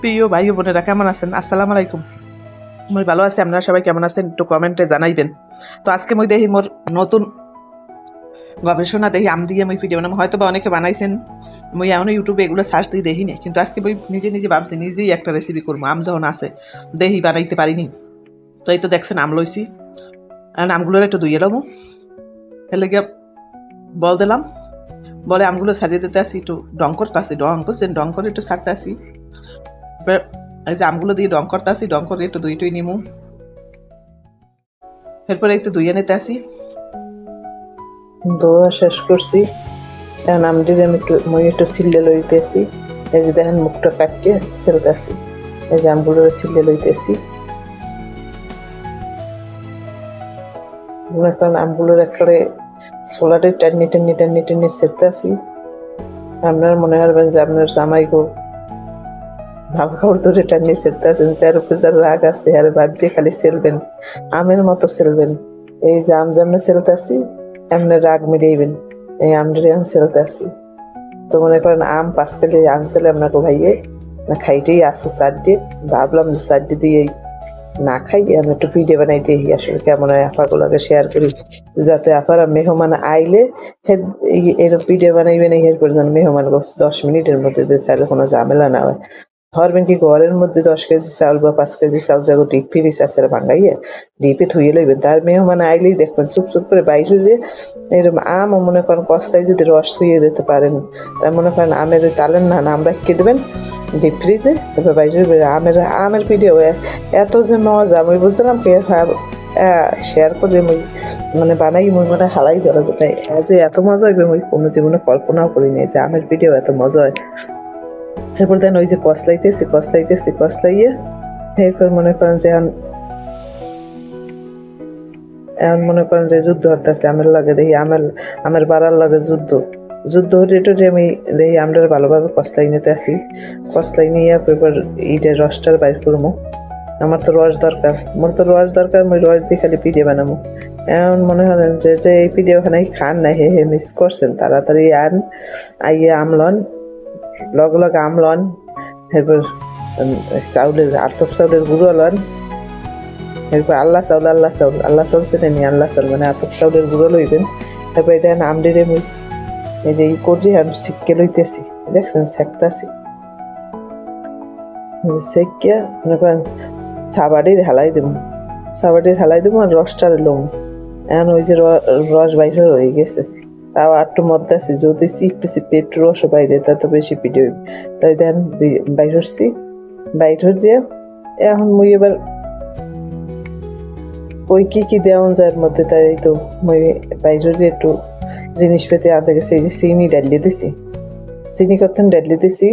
প্রিয় ভাই ও বোনেরা কেমন আছেন? আসসালামু আলাইকুম। মই ভালো আছি, আপনারা সবাই কেমন আছেন একটু কমেন্টে জানাইবেন। তো আজকে মই দেখি মোর নতুন গবেষণা দেখি আম দিয়ে মই ভিডিও বানাম, হয়তো বা অনেকে বানাইছেন, মই এমনও ইউটিউবে এগুলো সার্চ দিয়ে দেখি না, কিন্তু আজকে মই নিজে নিজে ভাবছি নিজেই একটা রেসিপি করবো। আম যখন আছে দেখি বানাইতে পারিনি, তো এই তো দেখছেন আম লইছি, আর আমগুলোর একটু ধুয়ে নেবো, হেলে গিয়ে বল দিলাম, বলে আমগুলো ছাড়িয়ে দিতে আসি, একটু ডং করতে আসি, ডং করছেন, ডং করে একটু ছাড়তে আসি, এই যে আমগুলো দিয়ে ডং করতে আসি, ডং করে একটু দুই টুই নিমু, এরপরে একটু ধুয়ে নিতে আসি। ধোয়া শেষ করছি, এখন আমটির আমি একটু সিলে লইতেছি। এই যে দেখেন মুখটা কাটিয়ে সেলতেছি, এই যে আমগুলো সিলে লইতেছি। এখন আমগুলোর একবারে সোলারে টান্নি টান্নি টান্নি টান্নি সেরতেছি। আপনার মনে করবেন যে আপনার জামাই গো ভাব খাবার ধরে টান্নি সেরতেছেন, তার উপরে যার রাগ আছে আর ভাব দিয়ে খালি সেলবেন, আমের মতো সেলবেন। এই যে আম যেমন সেলতেছি এমনি রাগ মিলাইবেন, এই আমটির এখন সেলতেছি। তো মনে করেন আম 5 কেজি আনছিল আপনাকে ভাইয়ে, না খাইতেই আসে চারটে, ভাবলাম যে চারটে দিয়েই না খাই, আমি একটু ভিডিও বানাই দিই আসলে কেমন হয়, আপাগুলোকে শেয়ার করি, যাতে আপারা মেহমান আইলে এরকম ভিডিও বানাইবেন। এর পর মেহমান 10 মিনিটের মধ্যে তাহলে কোনো ঝামেলা না হয়। ধরবেন কি ঘরের মধ্যে 10 কেজি চাউল বা 5 কেজি চাউল যাগো ডিপ ফ্রিজ আছে ভাঙাইয়ে ডিপে থুয়ে লইবেন, তার মেহমান আইলেই দেখবেন চুপ চুপ করে বাইরে যে এরকম আম মনে করেন কস্তায় যদি রস থুয়ে দিতে পারেন, তার মনে করেন আমের তালেন না আম রাখিয়ে দেবেন ডিপ ফ্রিজে, তারপর বাইরে আমের ভিডিও এত যে মজা আমি বুঝলাম শেয়ার করে মানে বানাই মই মানে হালাই ধরা কোথায় যে এত মজা হইবে মই কোনো জীবনে কল্পনাও করিনি যে আমের ভিডিও এত মজা হয়। এরপর দেন ওই যে কসলাইয়ে এরপর মনে করেন যে এখন মনে করেন যে যুদ্ধ হতেছে আমের লাগে, দেখি আমের বাড়ার লাগে যুদ্ধ হতে আমি দেখি আমরা ভালোভাবে কসলাই নিতে আসি, কসলাই নিয়ে এবার এইটা রসটার বাইর করবো। আমার তো রস দরকার, মই রস দিয়ে খালি পিঠে বানাবো। এখন মনে করেন যে এই পিঠে ওখানে খান না, হে মিস করছেন, তাড়াতাড়ি আইয়ে আমলন লগ আমলন, এরপর চাউলের আতপ চাউলের গুঁড়ো লন, এরপর আল্লাহ চাউল চেনে আল্লাহ চাউল মানে আতপ চাউলের গুঁড়ো লইবেন। তারপর এটা আমডিরে মই এই যে করছি আমি শিখকে লইতেছি, দেখছেন শেখতাছি, শেখিয়া মনে করেন সাবাড়ির হালাই দেবো আর রসটার লম। এখন ওই যে রস বাইরে হয়ে গেছে, তাও একটু মধ্যে আছে, যদি চিপে একটু রস বাইরে তা তো বেশি পিঠে হইবে, তাই দেন বাইর দিয়ে এখন মুই এবার ওই কি দেওয়া যায় মধ্যে, তাই তো মই বাইরে দিয়ে একটু জিনিসপাতি আনতে গেছি, এই যে চিনি ডালিয়ে দিছি, চিনি করতেন ডালিয়ে দিছি।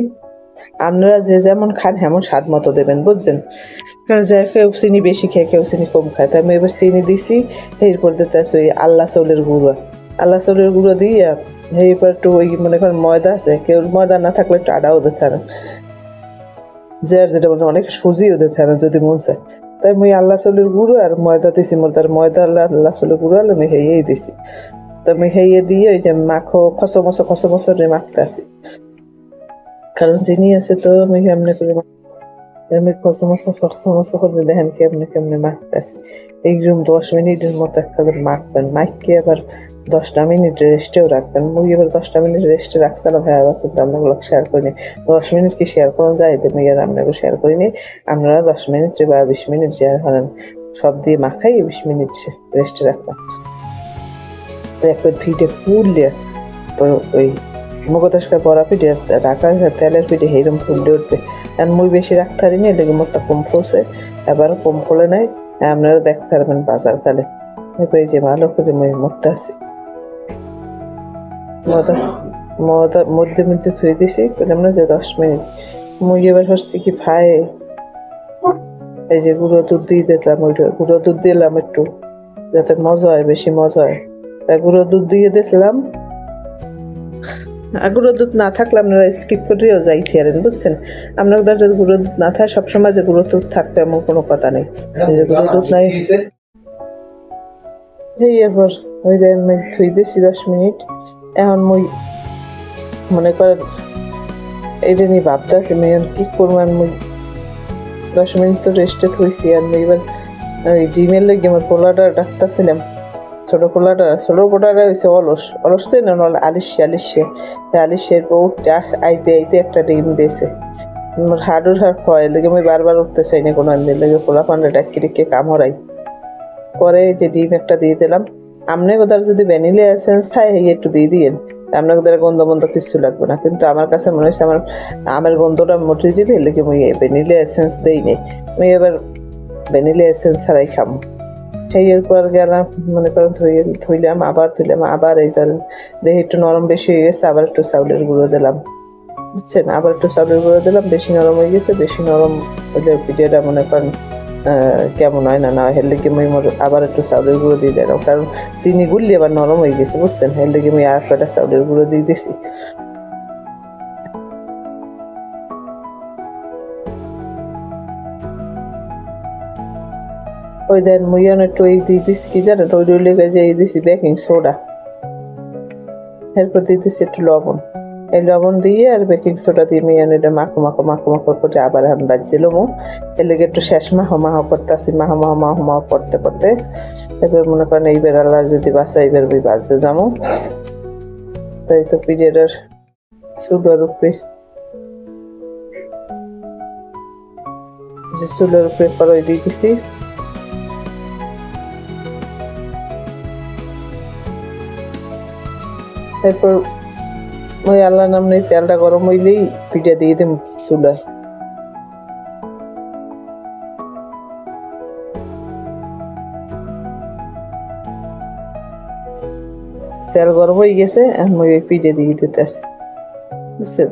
আপনারা যে যেমন খান হেমন স্বাদ মতো দেবেন, বুঝছেন, কারণ যে কেউ চিনি বেশি খায় কেউ চিনি কম খায়, তাই আমি এবার চিনি দিছি। এরপর দিতে আছে ওই আল্লাহ চাউলের গুঁড়ো দিয়ে এরপর একটু ওই মনে করেন ময়দা আছে, কেউ ময়দা না থাকলে একটু আটাও দিতে পারেন, যে আর যেটা বলে অনেক সুজিও দিতে পারেন যদি মন চায়। তাই মুই আল্লাহ চাউলের গুঁড়ো আর ময়দা দিছি, ময়দা আল্লাহ চাউলের গুঁড়ো আলো আমি হেয়েই দিছি। তো আমি হেয়ে দিয়ে ওই যে মাখো খসমস মাখতে আসি, কারণ চিনি আছে তো আমি কেমনে করে আমি খসমস করে দেখেন কেমনে মাখতেছি। এইরকম 10 মিনিটের মতো একবার মাখবেন, মাখকে আবার 10টা মিনিট রেস্টেও রাখবেন। মুই এবার 10টা মিনিট রেস্টে রাখছিলাম, হ্যাঁ আবার কিন্তু আপনাগুলো শেয়ার করিনি। 10 মিনিট কি শেয়ার করা যায়, আমি আর আপনাকে শেয়ার করিনি। আপনারা 10 মিনিট বা 20 মিনিট শেয়ার করেন, সব দিয়ে মাখাই 20 মিনিট রেস্টে রাখবেন। একবার ভিটে ফুললে ওই মুখতস্কার পরা পিঠে রাখা তেলের পিঠে সেইরকম ফুললে উঠবে। আর মুই বেশি রাখতে পারি না, এটাকে মোটটা কম ফুলছে, এবার কম ফুলে নাই, আপনারা দেখতে পারবেন বাজার কালে। এই যে ভালো করে মুই মরতে আছি, মধ্যে থুই দিছি বললাম না যে 10 মিনিট। মুই এবার হচ্ছে কি ভাই এই যে গুঁড়ো দুধ দিয়ে দিলাম, গুঁড়ো দুধ দিলাম একটু যাতে মজা হয়, বেশি মজা হয়, তাই গুঁড়ো দুধ দিয়ে দিলাম। আর গুঁড়ো দুধ না থাকলে আপনারা স্কিপ করেও যাইতে পারেন, বুঝছেন, আপনাদের যদি গুঁড়ো দুধ না থাকে সবসময় যে গুঁড়ো দুধ থাকবে এমন কোনো কথা নেই, গুঁড়ো দুধ নাই। এই এরপর ওই ধুই দিয়েছি 10 মিনিট। এখন মুই মনে করেন এইটা নিয়ে ভাবতে আছি মুই কি করবো, মুই 10 মিনিট তো রেস্টে থইছি। আর এবার ওই ডিমের লেগে আমার পোলাটা ডাকতেছিলাম, ছোট পোলাটা হয়েছে অলস না আলিশে উঠতে আইতে আইতে একটা ডিম দিয়েছে। আমার হাডুর হাড় হয় লেগে আমি বারবার উঠতে চাই না কোনো আনলে লেগে পোলা পান্ডা ডাকি রেখে কাম হরাই। পরে যে ডিম একটা দিয়ে দিলাম। আপনি কোথাও যদি ভ্যানিলা এসেন্স থাকে একটু দিয়ে দিয়েন, আপনার কোথাও গন্ধ বন্ধ কিছু লাগবে না। কিন্তু আমার কাছে মনে হচ্ছে আমার আমের গন্ধটা মোটে যাবে, লেগে মুই ভ্যানিলা এসেন্স দেই নেই। আমি এবার ভ্যানিলা এসেন্স ছাড়াই খাবো। সেই পর গেলাম, মনে করেন ধুইলাম আবার এই ধরেন দেখি একটু নরম বেশি হয়ে গেছে, আবার একটু চাউলের গুঁড়ো দিলাম, বুঝছেন? আবার একটু চাউলের গুঁড়ো দিলাম, বেশি নরম হয়ে গেছে। বেশি নরম হলে পিঠাটা মনে করেন কেমন হয় না হয়, হের লেগে আমি আবার একটু চাউলের গুঁড়ো দিয়ে দিলাম, কারণ চিনি গুললি আবার নরম হয়ে গেছে, বুঝছেন? হের লেগে আমি আর একটা চাউলের গুঁড়ো দিয়ে দিছি। ওই দেন মুইয়ান একটু এই দিয়ে দিছি কি জানেন, ওই লেগে যে এই দিছি বেকিং সোডা, এরপর দিয়ে দিছি একটু লবণ। এই লবণ দিয়ে আর বেকিং সোডা দিয়ে মেয়ান এটা মাখো করে আবার আমি বাজছিলাম। এর লেগে একটু শেষ মাহো করতেছি, মাহো করতে এবার মনে করেন এই বেড়ালা যদি বাসা এইবার বাজতে যাবো। তাই তো পিরিয়ডের চুলের উপরে কড়াই দিয়ে দিছি। এরপর ওই আল্লাহ নাম নেই, তেলটা গরম হইলেই পিঠা দিয়ে দিম চুলায়। তেল গরম হয়ে গেছে, এখন ওই পিঠে দিয়ে দিতেছি, বুঝছেন?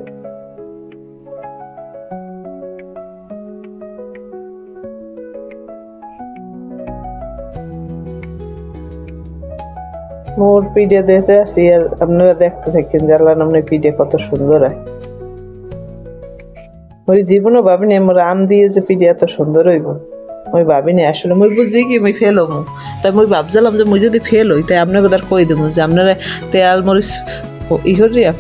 মোর পিঠে দিতে আসি আর আপনারা দেখতে থাকেন যে আল্লাহ নামে পিঠে কত সুন্দর হয়। ওই জীবনও ভাবিনি আমার আম দিয়ে যে পিঠে এত সুন্দর হইব, আমি ভাবিনি। আসলে মুই বুঝি কি মুই ফেল হবো, তাই মুই ভাবছিলাম যে মুই যদি ফেল হই তাই আপনাকে তার কই দেবো যে আপনারা তেল মরিচ ইহরিয়া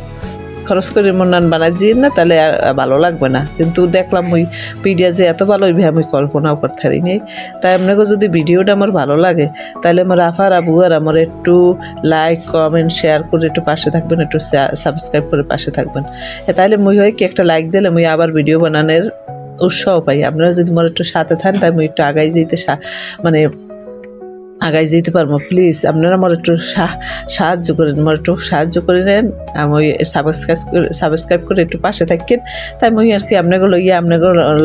খরচ করে মনান বানাই দিয়ে না, তাহলে আর ভালো লাগবে না। কিন্তু দেখলাম ওই পিডিয়া যে এত ভালো হইবে আমি কল্পনাও করতে পারি নাই। তাই আপনাকে যদি ভিডিওটা আমার ভালো লাগে তাহলে আমার আফার আবু আর আমার একটু লাইক কমেন্ট শেয়ার করে একটু পাশে থাকবেন, একটু সাবস্ক্রাইব করে পাশে থাকবেন। তাইলে মুই হয় কি একটা লাইক দিলে মুই আবার ভিডিও বানানোর উৎসাহ পাই। আপনারা যদি মোর একটু সাথে থাকেন তাই মুই একটু আগাই যেতে মানে আগাই যেতে পারবো। প্লিজ আপনারা আমার একটু সাহায্য করে নেন। আমি সাবস্ক্রাইব করে একটু পাশে থাকেন, তাই মই আর কি আপনাকে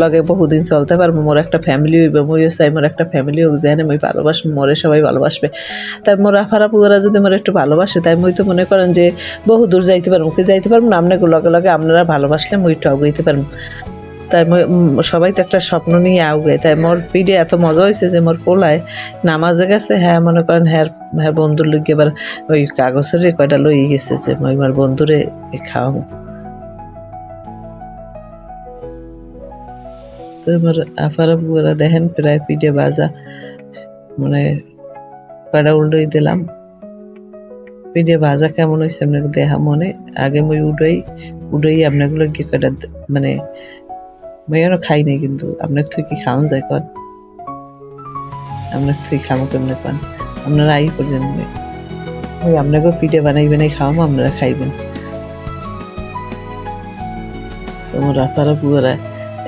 লগে বহুদিন চলতে পারবো। মোর একটা ফ্যামিলি হইবে, মইও চাই মোর একটা ফ্যামিলি হোক, যেন মই ভালোবাসবো, মোরে সবাই ভালোবাসবে। তাই মোর আফারা পুয়ারা যদি মোর একটু ভালোবাসে তাই মই তো মনে করেন যে বহু দূর যাইতে পারবো, যাইতে পারবো না। আপনাকে লগে আপনারা ভালোবাসলে মই একটু আগাইতে পারবো। তাই সবাই তো একটা স্বপ্ন নিয়ে আউগে। তাই মোর পিঠে এত মজা হয়েছে যে মোর পোলায় নামাজে গেছে, হ্যাঁ মনে করেন হ্যাঁ বন্ধুর লইগে এবার ওই কাগজের কয়টা লই গেছে যে মই আমার বন্ধুরে খাওয়াবো। তো আমার আফারা বুয়ারা দেখেন প্রায় পিঠে ভাজা মানে কয়টা উল্টোই দিলাম। পিঠে ভাজা কেমন হয়েছে আপনাকে দেখা মনে আগে মই উডাই আপনাগুলো গিয়ে কয়টা মানে মেয়েরও খাই নাই, কিন্তু আপনার থেকে কি খাওয়ান যায় কন? আপনার থেকে খামো কেমনে কন? আপনারা আই করবেন, ওই আপনাকেও পিঠে বানাইবেন, খাওয়াবো, আপনারা খাইবেন। তোমার আফারা বুয়ারা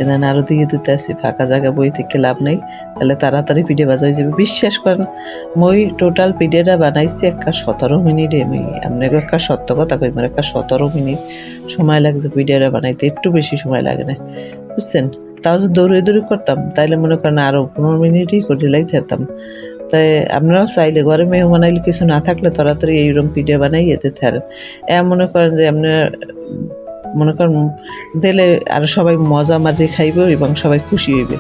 এখানে আরো দিতে আসি, ফাঁকা জায়গা বই থেকে লাভ নাই, তাহলে তাড়াতাড়ি পিঠে ভাজা হয়ে যাবে। বিশ্বাস করেন মই টোটাল পিঠেটা বানাইছি 17 মিনিটে। আমি আপনাকে একটা সত্য কথা কই, আমার 17 মিনিট সময় লাগছে পিঠেটা বানাইতে, একটু বেশি সময় লাগে না, বুঝছেন? তাও যদি দৌড়ে করতাম তাইলে মনে করেন আরো 15 মিনিটই করে লাগতে পারতাম। তাই আপনারাও চাইলে ঘরে মেহমান আইলে কিছু না থাকলে তাড়াতাড়ি এইরকম পিঠে বানাই যেতে পারেন। মনে করেন যে আপনার মনে করেন দিলে আরো সবাই মজা মাঝে খাইবে এবং সবাই খুশি হইবে।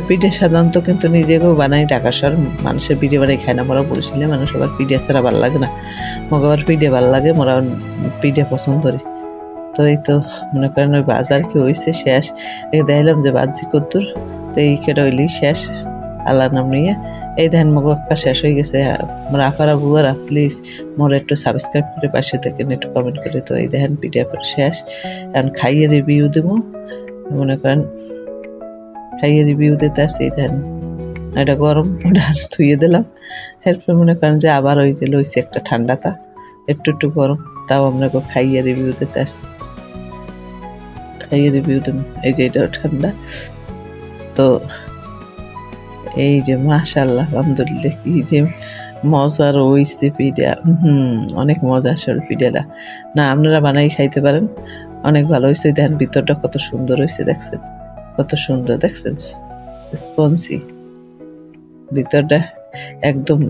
পিঠে সাধারণত কিন্তু নিজেকেও বানাই, ঢাকা শহর মানুষের পিঠে বানাই খায় না। মোরা বলছিলে মানুষ সবার পিঠে ছাড়া ভালো লাগে না, মগাবার পিঠে ভালো লাগে, মোরা পিঠে পছন্দ করি। তো এই তো মনে করেন ওই বাজার কি হয়েছে শেষ, দেখলাম যে বাজি কদ্দুর, তো এই কেটে হইলি শেষ আল্লাহ নাম নিয়ে। এই দেখেন মগ একটা শেষ হয়ে গেছে। আমার আফারা বুয়ারা প্লিজ মোর একটু সাবস্ক্রাইব করে পাশে থাকেন, একটু কমেন্ট করে। তো এই দেখেন পিঠা শেষ, এখন খাইয়ে রিভিউ দেবো। মনে করেন খাইয়ে রিভিউ দিতে আসছি দেন এটা গরম ওটা ধুয়ে দিলাম এরপর মনে করেন যে আবার ওই যে লইছি একটা ঠান্ডাটা একটু একটু গরম তাও আমরা খাইয়ে রিভিউ দিতে আসছি খাইয়ে রিভিউ দেন এই যে এটাও ঠান্ডা তো এই যে মাশাআল্লাহ আলহামদুলিল্লাহ কি যে মজার হইছে পিঠা অনেক মজা আসলে পিঠাটা না আপনারা বানাই খাইতে পারেন অনেক ভালো হয়েছে দেখেন ভিতরটা কত সুন্দর হয়েছে দেখছেন কত সুন্দর দেখছেন স্পঞ্জি ভিতরটা একদম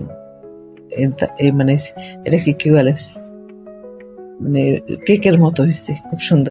এই মানে এটা কি বলে মানে কেকের মতো হয়েছে খুব সুন্দর